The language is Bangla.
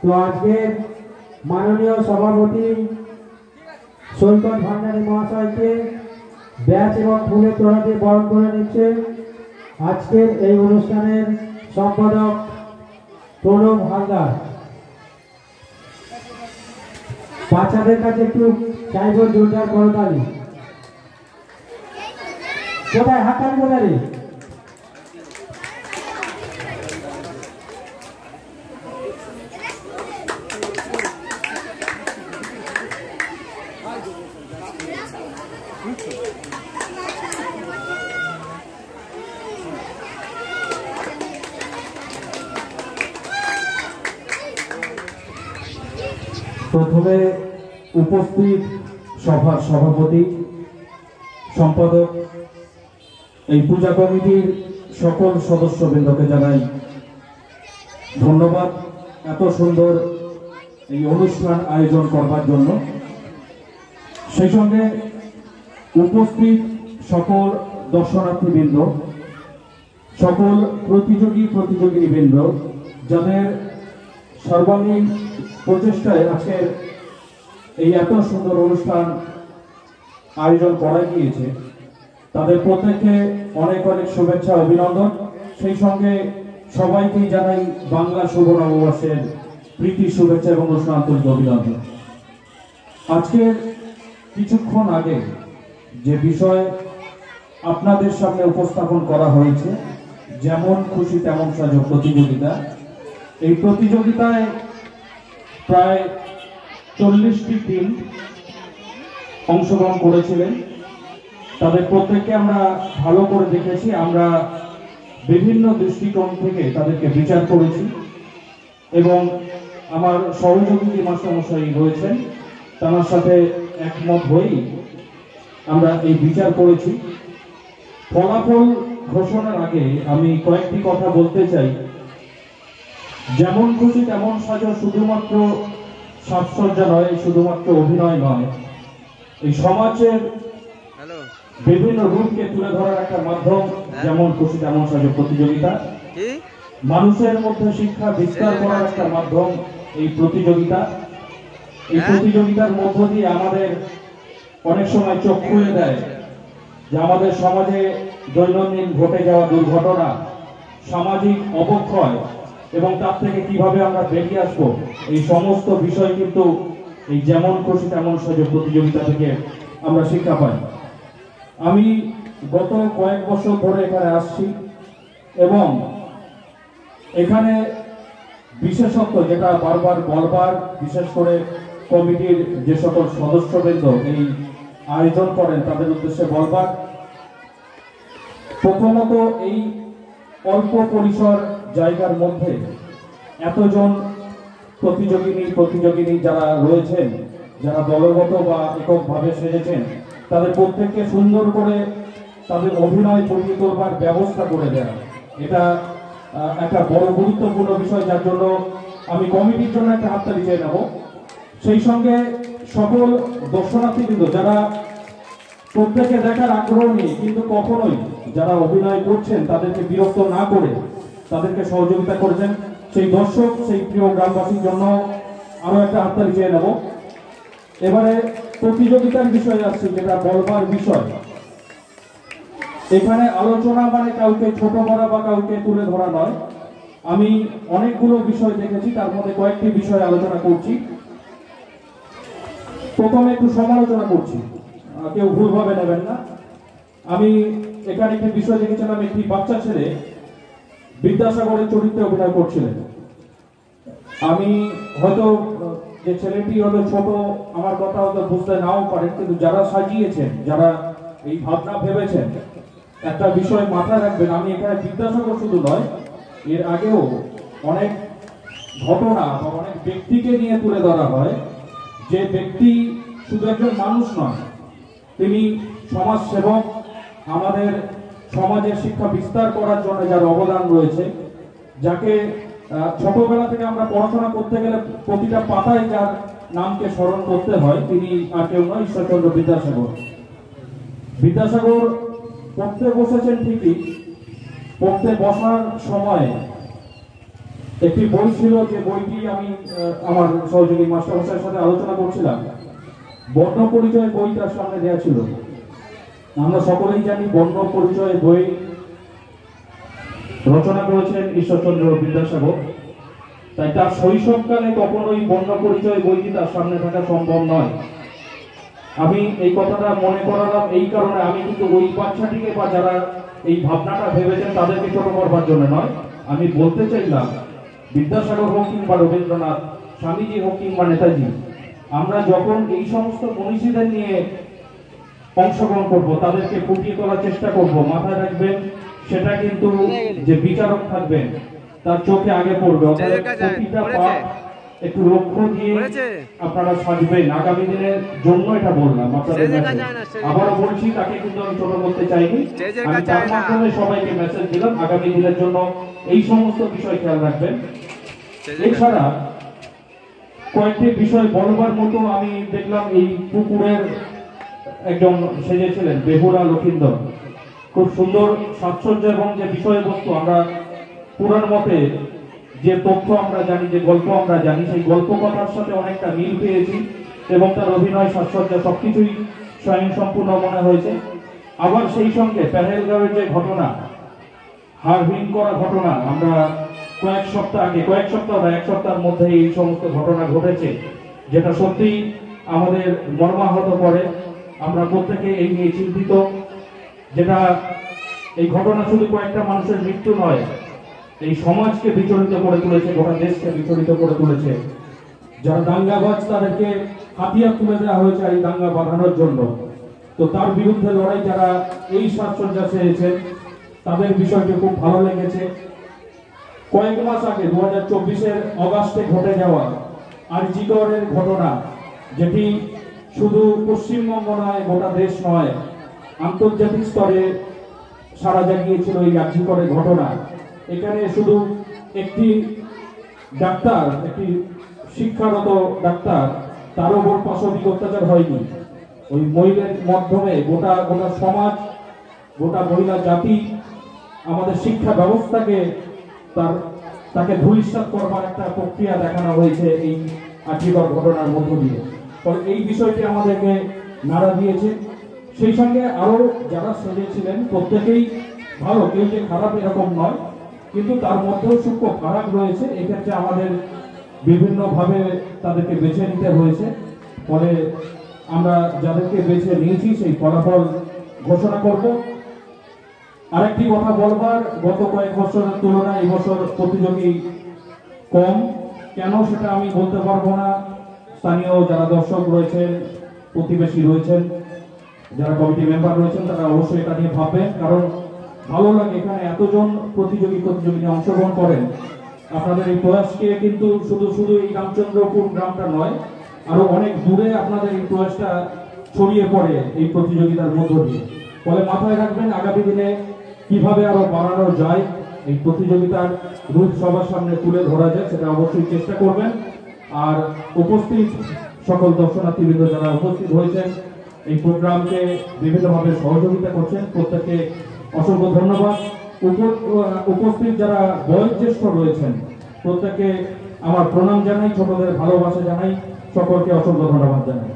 তো আজকে মাননীয় সভাপতি সৈকত ভান্ডারী মহাশয়কে ব্যাচ এবং ফুলের তোড়া দিয়ে বরণ করে নিচ্ছে আজকের এই অনুষ্ঠানের সম্পাদক প্রণব হালদার। বাচ্চাদের কাছে একটু চাইব জোরদার করতালি। কোথায় হাততালি কোথায় রে? প্রথমে উপস্থিত সভার সভাপতি সম্পাদক এই পূজা কমিটির সকল সদস্যবৃন্দকে জানাই ধন্যবাদ এত সুন্দর এই অনুষ্ঠান আয়োজন করবার জন্য। সেই সঙ্গে উপস্থিত সকল দর্শনার্থীবৃন্দ, সকল প্রতিযোগীবৃন্দ, যাদের সর্বাঙ্গীন প্রচেষ্টায় আজকের এই এত সুন্দর অনুষ্ঠান আয়োজন করা গিয়েছে, তাদের প্রত্যেককে অনেক অনেক শুভেচ্ছা অভিনন্দন। সেই সঙ্গে সবাইকেই জানাই বাংলা শুভ নববর্ষের প্রীতি শুভেচ্ছা এবং অনুষ্ঠান্তরিত অভিনন্দন। আজকের কিছুক্ষণ আগে যে বিষয় আপনাদের সামনে উপস্থাপন করা হয়েছে, যেমন খুশি তেমন সাজো প্রতিযোগিতা, এই প্রতিযোগিতায় প্রায় 40টি টিম অংশগ্রহণ করেছিলেন। তাদের প্রত্যেককে আমরা ভালো করে দেখেছি, আমরা বিভিন্ন দৃষ্টিকোণ থেকে তাদেরকে বিচার করেছি এবং আমার সহযোগী মাস্টারমশাই রয়েছেন, তার সাথে একমত হয়েই আমরা এই বিচার করেছি। ফলাফল ঘোষণার আগে আমি কয়েকটি কথা বলতে চাই। যেমন খুশি তেমন সাজো শুধুমাত্র সাজসজ্জা নয়, শুধুমাত্র অভিনয় নয়, এই সমাজের বিভিন্ন রূপকে তুলে ধরার একটা মাধ্যম। যেমন খুশি তেমন সাজো প্রতিযোগিতা মানুষের মধ্যে শিক্ষা বিস্তার করার একটা মাধ্যম এই প্রতিযোগিতা। এই প্রতিযোগিতার মধ্য দিয়ে আমাদের অনেক সময় চোখ খুলে দেয় যে আমাদের সমাজে দৈনন্দিন ঘটে যাওয়া দুর্ঘটনা, সামাজিক অবক্ষয় এবং তার থেকে কিভাবে আমরা বেরিয়ে আসবো, এই সমস্ত বিষয় কিন্তু এই যেমন খুশি তেমন সাজো প্রতিযোগিতা থেকে আমরা শিক্ষা পাই। আমি গত কয়েক বছর ধরে এখানে আসছি এবং এখানে বিশেষত্ব যেটা বারবার বলবার, বিশেষ করে কমিটির যে সকল সদস্যবৃন্দ এই আয়োজন করেন তাদের উদ্দেশ্যে বলবার, প্রথমত এই অল্প পরিসর জায়গার মধ্যে এতজন প্রতিযোগিনী যারা রয়েছেন, যারা দলগত বা এককভাবে সেজেছেন, তাদের প্রত্যেককে সুন্দর করে তাদের অভিনয় ফুটিয়ে তোলবার ব্যবস্থা করে দেওয়া, এটা একটা বড় গুরুত্বপূর্ণ বিষয়, যার জন্য আমি কমিটির জন্য একটা হাততালি চেয়ে নেব। সেই সঙ্গে সকল দর্শনার্থীবৃন্দ যারা প্রত্যেকে দেখার আগ্রহ নেই, কিন্তু কখনোই যারা অভিনয় করছেন তাদেরকে বিরক্ত না করে তাদেরকে সহযোগিতা করেছেন, সেই দর্শক, সেই প্রিয় গ্রামবাসীর জন্য আরো একটা হাততালি চেয়ে নেব। এবারে প্রতিযোগিতার বিষয়ে আসছি, যেটা বলবার বিষয়। এখানে আলোচনা মানে কাউকে ছোট করা বা কাউকে তুলে ধরা নয়। আমি অনেকগুলো বিষয় দেখেছি, তার মধ্যে কয়েকটি বিষয় আলোচনা করছি। প্রথমে একটু সমালোচনা করছি, কেউ ভুলভাবে নেবেন না। আমি এখানে একটি বিষয় দেখেছিলাম, একটি বাচ্চা ছেলে বিদ্যাসাগরের চরিত্রে অভিনয় করছিলেন। আমি হয়তো যে ছেলেটি হলো ছোট, আমার কথা হয়তো বুঝতে নাও পারেন, কিন্তু যারা সাজিয়েছেন, যারা এই ভাবনা ভেবেছেন, একটা বিষয় মাথায় রাখবেন, আমি এখানে বিদ্যাসাগর শুধু নয়, এর আগেও অনেক ঘটনা বা অনেক ব্যক্তিকে নিয়ে তুলে ধরা হয়, যে ব্যক্তি শুধু একজন মানুষ নয়, তিনি সমাজ সেবক, আমাদের সমাজের শিক্ষা বিস্তার করার জন্য যার অবদান রয়েছে, যাকে ছোটবেলা থেকে আমরা পড়াশোনা করতে গেলে প্রতিটা পাতায় যার নামকে স্মরণ করতে হয়, তিনি আর কেউ নয়, ঈশ্বরচন্দ্র বিদ্যাসাগর। বিদ্যাসাগর পড়তে বসেছেন ঠিকই, পড়তে বসার সময় একটি বই ছিল, যে বইটি আমি আমার সহযোগী মাস্টারমশাইয়ের সাথে আলোচনা করছিলাম। বর্ণ পরিচয় বই তার সামনে দেওয়া ছিল। আমরা সকলেই জানি বর্ণ পরিচয় বই রচনা করেছেন ঈশ্বরচন্দ্র বিদ্যাসাগর। তাই তার শৈশবকালে কখনোই বর্ণ পরিচয় বইটি তার সামনে থাকা সম্ভব নয়। আমি এই কথাটা মনে করালাম এই কারণে, আমি কিন্তু ওই বাচ্চাটিকে বা যারা এই ভাবনাটা ভেবেছেন তাদেরকে ছোট করবার জন্য নয়। আমি বলতে চাইলাম, বিদ্যাসাগর হোক কিংবা রবীন্দ্রনাথ, স্বামীজি হোক কিংবা নেতাজি, আমরা যখন এই সমস্ত মনীষীদের নিয়ে অংশগ্রহণ করব, তাদেরকে ফুটিয়ে তোলার চেষ্টা করব, মাথায় রাখবেন সেটা কিন্তু যে বিচারক থাকবেন তার চোখে আগে পড়বে। প্রতিটা পাঠ একটু লক্ষ্য দিয়ে আপনারা সাজবেন। আগামী দিনের জন্য এটা বললাম আপনাদের কাছে। আবারও বলছি, তাকে কিন্তু আমি ছোট করতে চাইনি। আমি তার মাধ্যমে সবাইকে মেসেজ দিলাম আগামী দিনের জন্য এই সমস্ত বিষয় খেয়াল রাখবেন। এছাড়া কয়েকটি বিষয় বলবার মতো আমি দেখলাম, এই পুকুরের একজন সেজেছিলেন বেহুলা লক্ষিন্দর। খুব সুন্দর সাজসজ্জা এবং যে বিষয়বস্তু, আমরা পুরাণ মতে যে তথ্য আমরা জানি, যে গল্প আমরা জানি, সেই গল্প কথার সাথে অনেকটা মিল পেয়েছি এবং তার অভিনয়, সাজসজ্জা সবকিছুই স্বয়ংসম্পূর্ণ মনে হয়েছে। আবার সেই সঙ্গে পেহেলগাঁওয়ের যে ঘটনা, হাড়হিম করা ঘটনা, আমরা কয়েক সপ্তাহ বা এক সপ্তাহের মধ্যে এই সমস্ত ঘটনা ঘটেছে, যেটা সত্যি আমাদের মর্মাহত করে। আমরা প্রত্যেকে এই নিয়ে চিন্তিত। যেটা এই ঘটনা শুধু কয়েকটা মানুষের মৃত্যু নয়, এই সমাজকে বিচলিত করে তুলেছে, গোটা দেশকে বিচলিত করে তুলেছে। যারা দাঙ্গাবাজ তাদেরকে হাতিয়ার তুলে দেওয়া হয়েছে এই দাঙ্গা বাঁধানোর জন্য। তো তার বিরুদ্ধে লড়াই যারা এই সাজসজ্জা চেয়েছেন তাদের বিষয়টি খুব ভালো লেগেছে। কয়েক মাস আগে 2024-এর অগাস্টে ঘটে যাওয়া আর.জি. করের ঘটনা, যেটি শুধু পশ্চিমবঙ্গ নয়, গোটা দেশ নয়, আন্তর্জাতিক স্তরে সাড়া জাগিয়েছিল এই আর.জি. করের ঘটনা। এখানে শুধু একটি ডাক্তার, একটি শিক্ষারত ডাক্তার, তার উপর পাশবিক অত্যাচার হয়নি। ওই মহিলার মাধ্যমে গোটা সমাজ, গোটা মহিলা জাতি, আমাদের শিক্ষা ব্যবস্থাকে তাকে ধূলিসাৎ করবার একটা প্রক্রিয়া দেখানো হয়েছে এই আর.জি. কর ঘটনার মধ্য দিয়ে। ফলে এই বিষয়টি আমাদেরকে নাড়া দিয়েছে। সেই সঙ্গে আরো যারা সেজেছিলেন প্রত্যেকেই ভালো, কেউ যে খারাপ এরকম নয়, কিন্তু তার মধ্যেও সূক্ষ্ম ফারাক রয়েছে। এক্ষেত্রে আমাদের বিভিন্নভাবে তাদেরকে বেছে নিতে হয়েছে। ফলে আমরা যাদেরকে বেছে নিয়েছি সেই ফলাফল ঘোষণা করব। আরেকটি কথা বলবার, গত কয়েক বছরের তুলনায় এই বছর প্রতিযোগী কম। কেন সেটা আমি বলতে পারবো না। স্থানীয় যারা দর্শক রয়েছেন, প্রতিবেশী রয়েছেন, যারা কমিটি মেম্বার রয়েছেন, তারা অবশ্যই এটা নিয়ে ভাববেন। কারণ ভালো লাগে এখানে এতজন প্রতিযোগী নিয়ে অংশগ্রহণ করেন। আপনাদের এই প্রয়াসকে কিন্তু শুধু এই রামচন্দ্রপুর গ্রামটা নয়, আরো অনেক দূরে আপনাদের এই প্রয়াসটা ছড়িয়ে পড়ে এই প্রতিযোগিতার মধ্য দিয়ে। ফলে মাথায় রাখবেন আগামী দিনে কিভাবে আরো বাড়ানো যায়, এই প্রতিযোগিতার রূপ সবার সামনে তুলে ধরা যায়, সেটা অবশ্যই চেষ্টা করবেন। আর উপস্থিত সকল দর্শনার্থীবৃন্দ যারা উপস্থিত হয়েছেন, এই প্রোগ্রামকে বিভিন্নভাবে সহযোগিতা করছেন, প্রত্যেককে অসংখ্য ধন্যবাদ। উপস্থিত যারা বয়োজ্যেষ্ঠ রয়েছেন প্রত্যেককে আমার প্রণাম জানাই, ছোটদের ভালোবাসা জানাই, সকলকে অসংখ্য ধন্যবাদ জানাই।